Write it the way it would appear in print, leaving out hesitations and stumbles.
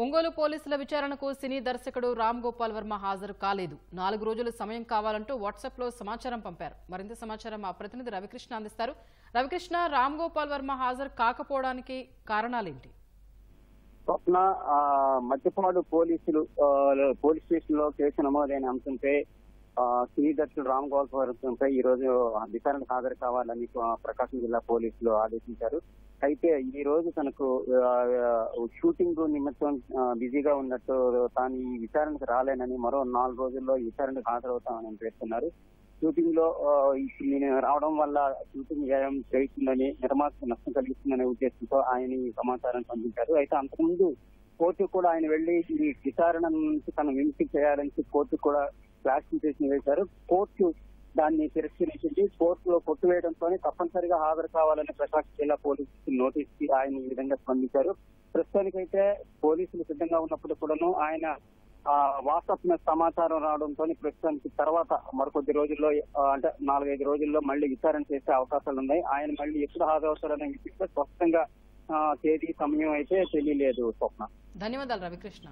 ఒంగోలు పోలీసుల విచారణకు సినీ దర్శకుడు రామ్ గోపాల్ వర్మ హాజరు కాలేదు. 4 రోజులు సమయం కావాలంటూ వాట్సాప్ లో సమాచారం పంపారు. మరింత సమాచారం మా ప్రతినిధి రవికృష్ణ అందిస్తారు. రవికృష్ణ, రామ్ గోపాల్ వర్మ హాజరు కాకపోవడానికి కారణాలేంటి? స్వప్న, మధ్యపాడు పోలీస్ స్టేషన్ లో కేసు నమోదైన అంశంపై సినీ దర్శకుడు రామ్ గోపాల్ వర్మపై ఈ రోజు విచారణకు హాజరు కావాలని ప్రకాశం జిల్లా పోలీసులు ఆదేశించారు. అయితే ఈ రోజు తనకు షూటింగ్ నిమిత్తం బిజీగా ఉన్నట్టు తాను ఈ విచారణకు రాలేనని, మరో 4 రోజుల్లో ఈ విచారణకు హాజరవుతామని పేర్కొన్నారు. షూటింగ్ లో నేను రావడం వల్ల షూటింగ్ వ్యయం చేస్తుందని, నిర్మాతకు నష్టం కలిగిస్తుందనే ఉద్దేశంతో ఆయన ఈ సమాచారాన్ని పంపించారు. అయితే అంతకుముందు కోర్టు కూడా ఆయన వెళ్లి ఈ విచారణ నుంచి తను విముక్తి చేయాలని కోర్టు కూడా క్లాసిఫికేషన్ వేశారు. కోర్టు దాన్ని తిరస్కరించింది. కోర్టులో కొట్టువేయడంతో తప్పనిసరిగా హాజరు కావాలని ప్రకాశం జిల్లా పోలీసులు నోటీస్ ఆయన ఈ విధంగా స్పందించారు. ప్రస్తుతానికైతే పోలీసులు సిద్ధంగా ఉన్నప్పుడు కూడాను ఆయన వాట్సాప్ మీద సమాచారం రావడంతో ప్రస్తుతానికి తర్వాత మరికొద్ది రోజుల్లో అంటే 4-5 రోజుల్లో మళ్ళీ విచారణ చేసే అవకాశాలు ఉన్నాయి. ఆయన మళ్ళీ ఎప్పుడు హాజరవుతారనే విషయంలో స్పష్టంగా తేదీ సమయం అయితే తెలియలేదు. స్వప్న, ధన్యవాదాలు రవికృష్ణ.